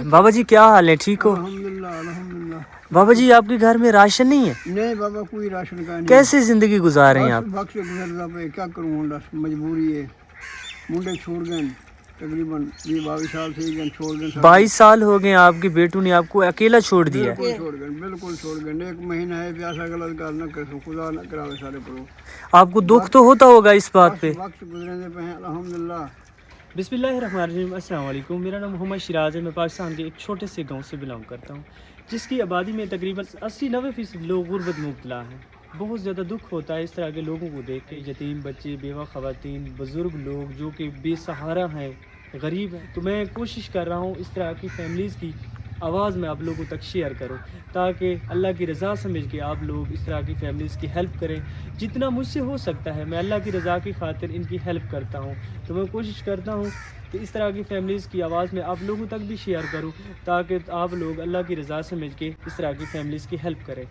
बाबा जी क्या हाल है, ठीक हो? अल्हम्दुलिल्लाह अल्हम्दुलिल्लाह। बाबा जी आपके घर में राशन नहीं है? नहीं बाबा कोई राशन का नहीं। कैसे जिंदगी गुजार रहे हैं बस आप? वक्त से गुजरता पे क्या करूँ हूँ, बस मजबूरी है। मुंडे छोड़ गए तकरीबन 22 साल से ही छोड़ गए। 22 साल हो गए आपके बेटू ने आपको अकेला छोड़ दिया है। बिल्कुल छोड़ गए। एक महीना है प्यासा गलत कर न कर खुदा न करावे सारे करो। आपको दुख तो होता होगा इस बात पे। वक्त गुजरने पे हैं अल्हम्दुलिल्लाह। बिस्मिल्लाहिर्रहमानिर्रहीम। अस्सलाम वालेकुम। मेरा नाम मोहम्मद शिराज है। मैं पाकिस्तान के एक छोटे से गांव से बिलोंग करता हूं, जिसकी आबादी में तकरीबन 80-90% लोग गुर्बत में मुब्तला हैं। बहुत ज़्यादा दुख होता है इस तरह के लोगों को देख के। यतीम बच्चे, बेवा ख़वातीन, बुज़ुर्ग लोग जो कि बेसहारा हैं, गरीब हैं। तो मैं कोशिश कर रहा हूँ इस तरह की फैमिलीज़ की आवाज़ में आप लोगों तक शेयर करो, ताकि अल्लाह की रज़ा समझ के आप लोग इस तरह की फैमिलीज़ की हेल्प करें। जितना मुझसे हो सकता है मैं अल्लाह की रज़ा की खातिर इनकी हेल्प करता हूँ। तो मैं कोशिश करता हूँ कि इस तरह की फैमिलीज़ की आवाज़ में आप लोगों तक भी शेयर करूँ, ताकि आप लोग अल्लाह की रज़ा समझ के इस तरह की फैमिलीज़ की हेल्प करें।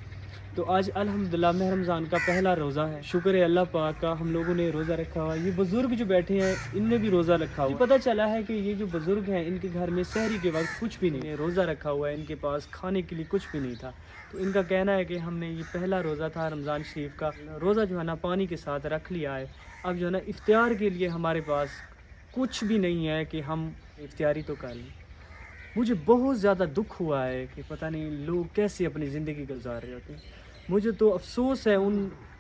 तो आज अल्हम्दुलिल्लाह माह रमज़ान का पहला रोज़ा है। शुक्र है अल्लाह पाक का, हम लोगों ने रोज़ा रखा हुआ है। ये बुज़ुर्ग जो बैठे हैं इनने भी रोज़ा रखा हुआ है। पता चला है कि ये जो बुज़ुर्ग हैं इनके घर में सहरी के वक्त कुछ भी नहीं है, रोज़ा रखा हुआ है, इनके पास खाने के लिए कुछ भी नहीं था। तो इनका कहना है कि हमने ये पहला रोज़ा था रमज़ान शरीफ का, रोज़ा जो है ना पानी के साथ रख लिया है। अब जो है ना इफ्तियार के लिए हमारे पास कुछ भी नहीं है कि हम इफ्तियारी तो कर लें। मुझे बहुत ज़्यादा दुख हुआ है कि पता नहीं लोग कैसे अपनी ज़िंदगी गुजार रहे होते हैं। मुझे तो अफसोस है उन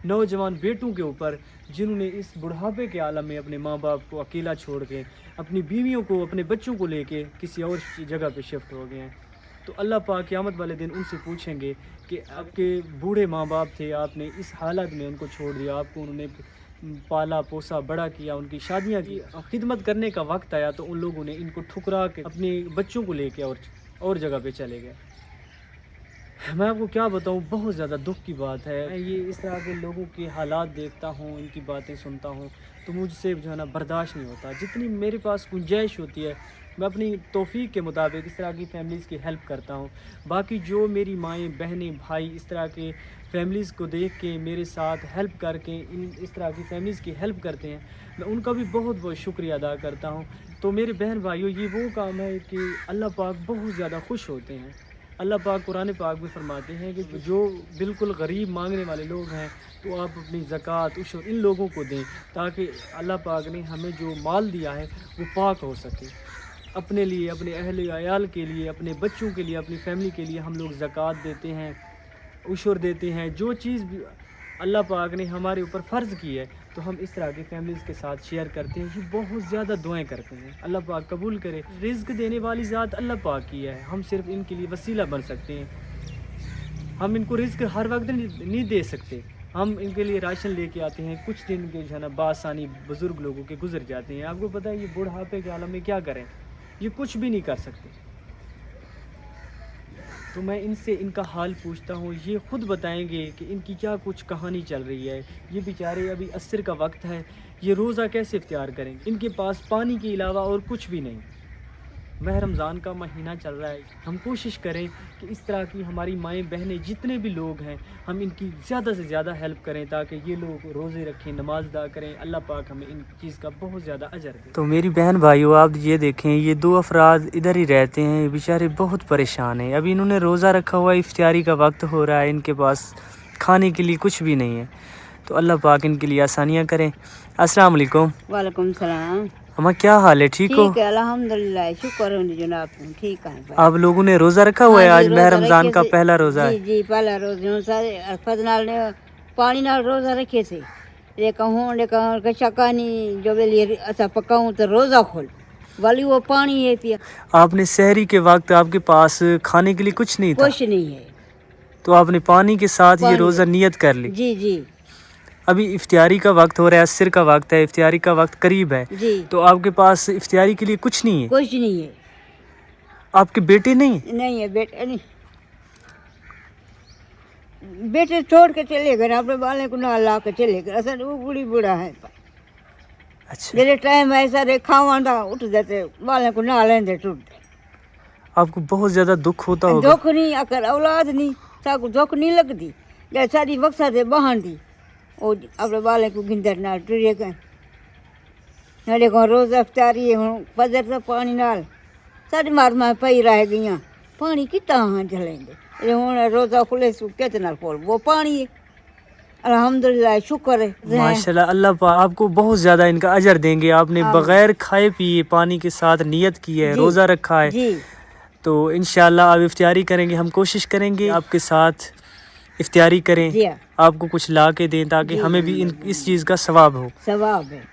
नौजवान बेटों के ऊपर जिन्होंने इस बुढ़ापे के आलम में अपने माँ बाप को अकेला छोड़ के, अपनी बीवियों को, अपने बच्चों को लेके किसी और जगह पे शिफ्ट हो गए हैं। तो अल्लाह पाक क़यामत वाले दिन उनसे पूछेंगे कि आपके बूढ़े माँ बाप थे, आपने इस हालत में उनको छोड़ दिया, आपको उन्होंने पाला पोसा बड़ा किया, उनकी शादियाँ की, खिदमत करने का वक्त आया तो उन लोगों ने इनको ठुकरा के अपने बच्चों को लेके और जगह पे चले गए। मैं आपको क्या बताऊं, बहुत ज़्यादा दुख की बात है। मैं ये इस तरह के लोगों के हालात देखता हूं, इनकी बातें सुनता हूं, तो मुझसे जो है ना बर्दाश्त नहीं होता। जितनी मेरे पास गुंजाइश होती है मैं अपनी तौफीक के मुताबिक इस तरह की फैमिलीज़ की हेल्प करता हूं। बाकी जो मेरी माएँ, बहनें, भाई इस तरह के फैमिलीज़ को देख के मेरे साथ हेल्प करके इस तरह की फैमिलीज़ की हेल्प करते हैं, मैं उनका भी बहुत बहुत शुक्रिया अदा करता हूँ। तो मेरे बहन भाइयों, ये वो काम है कि अल्लाह पाक बहुत ज़्यादा खुश होते हैं। अल्लाह पाक कुरान पाक में फरमाते हैं कि जो बिल्कुल गरीब मांगने वाले लोग हैं तो आप अपनी ज़कात उशर इन लोगों को दें, ताकि अल्लाह पाक ने हमें जो माल दिया है वो पाक हो सके। अपने लिए, अपने अहल अयाल के लिए, अपने बच्चों के लिए, अपनी फैमिली के लिए हम लोग ज़कात देते हैं, उशर देते हैं। जो चीज़ अल्लाह पाक ने हमारे ऊपर फ़र्ज़ की है तो हम इस तरह की फैमिलीज़ के साथ शेयर करते हैं। ये बहुत ज़्यादा दुआएं करते हैं, अल्लाह पाक कबूल करे। रिज़्क़ देने वाली ज़ात अल्लाह पाक की है, हम सिर्फ इनके लिए वसीला बन सकते हैं। हम इनको रिज़्क़ हर वक्त नहीं दे सकते। हम इनके लिए राशन लेके आते हैं, कुछ दिन के जो है ना बासानी बुज़ुर्ग लोगों के गुजर जाते हैं। आपको पता है ये बुढ़ापे के आलम में क्या करें, ये कुछ भी नहीं कर सकते। तो मैं इनसे इनका हाल पूछता हूँ, ये ख़ुद बताएंगे कि इनकी क्या कुछ कहानी चल रही है। ये बेचारे अभी अस्र का वक्त है, ये रोज़ा कैसे इफ्तियार करेंगे? इनके पास पानी के अलावा और कुछ भी नहीं। माह रमज़ान का महीना चल रहा है, हम कोशिश करें कि इस तरह की हमारी माएँ बहनें जितने भी लोग हैं हम इनकी ज़्यादा से ज़्यादा हेल्प करें, ताकि ये लोग रोज़े रखें, नमाज अदा करें। अल्लाह पाक हमें इन चीज़ का बहुत ज़्यादा अजर दे। तो मेरी बहन भाइयों, आप ये देखें, ये दो अफराद इधर ही रहते हैं, बेचारे बहुत परेशान हैं। अभी इन्होंने रोज़ा रखा हुआ है, इफ्तियारी का वक्त हो रहा है, इनके पास खाने के लिए कुछ भी नहीं है। तो अल्लाह पाक इनके लिए आसानियाँ करें। अस्सलाम वालेकुम। वालेकुम सलाम। अम्मा क्या हाल है, ठीक हो? ठीक है अल्हम्दुलिल्लाह, शुक्र है जनाब, ठीक है भाई। आप लोगों ने रोज़ा रखा हुआ है? हाँ आज जी, माह रोज़ा रमज़ान रखे का से- पहला रोज़ा है। जी जी पहला रोज़ा सारे अल्फाज नाल ने पानी नाल रोज़ा रखे थे। लेकिन शक्का नहीं जो लिए अच्छा पकाऊं तो रोज़ा खोल वाली वो पानी है पिया, आपने सहरी के वक्त आपके पास खाने के लिए कुछ नहीं था, कुछ नहीं है। तो आपने पानी के साथ ये रोज़ा नियत कर ली। जी जी अभी इफ्तियारी का वक्त हो रहा है, अस्र का वक्त है, इफ्तियारी का वक्त करीब है, जी, तो आपके पास इफ्तियारी के लिए कुछ नहीं है? कुछ नहीं है। आपके बेटे नहीं? नहीं है बेटे, नहीं बेटे छोड़ के चले गए, अपने बाले को ना ला के चले गए। असल वो बूढ़ी बूढ़ा है, अच्छा, जैसे टाइम ऐसा रे खावा उठ जाते बाले को ना लेंदे टूटते। आपको बहुत ज़्यादा दुख होता होगा। दुख नहीं अगर औलाद नहीं साकू दुख नहीं लगती। जै सारी वक्सा से बहन दी वो अपने बाले को गिंदर नाल टुरे गए। नाले को रोज़ अफ्तारी है, हूँ फजर तो पानी नाल ਸਾਡੀ ਮਾਰਮਾ ਪਈ ਰਹਿ ਗਈਆਂ ਪਾਣੀ ਕਿੱਦਾਂ ਹਾਂ ਜਲੇਂਦੇ ਇਹ ਹੁਣ ਰੋਜ਼ਾ ਖੁੱਲੇ ਸੂ ਕਿਤੇ ਨਾਲ ਖੋਲ वो पानी है अल्हम्दुलिल्लाह शुक्र है माशाल्लाह अल्लाह पाक आपको बहुत ज़्यादा इनका अजर देंगे। आपने बगैर खाए पिए पानी के साथ नियत की है, रोज़ा रखा है, जी तो इंशाल्लाह आप इफ्तियारी करेंगे। हम कोशिश करेंगे आपके साथ इफ्तियारी करें, जी हाँ, आपको कुछ ला के दें ताकि हमें भी इस चीज़ का सवाब हो। सवाब है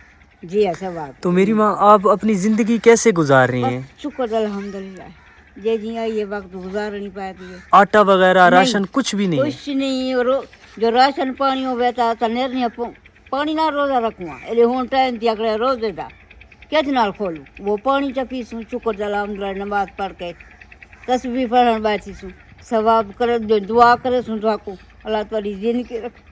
जी हाँ सवाब तो मेरी माँ आप अपनी ज़िंदगी कैसे गुजार रही हैं? शुक्र अल्हम्दुलिल्लाह जे जिया ये वक्त गुजार नहीं पाती है आटा वगैरह नहीं, राशन कुछ भी नहीं है? कुछ नहीं और जो राशन पानी हो बेटा तनेर नहीं पानी ना रोजा रखूँ एले हुन टाइम दिया करे रोजे दा कित नाल खोलूं वो पानी च पीसूं शुक्र अल्हम्दुलिल्लाह नमाज पढ़ के तस्बीह पढ़न बैठी सूं सवाब करे दुआ करे सूं तो अल्लाह तुम्हारी जिंदगी रखे।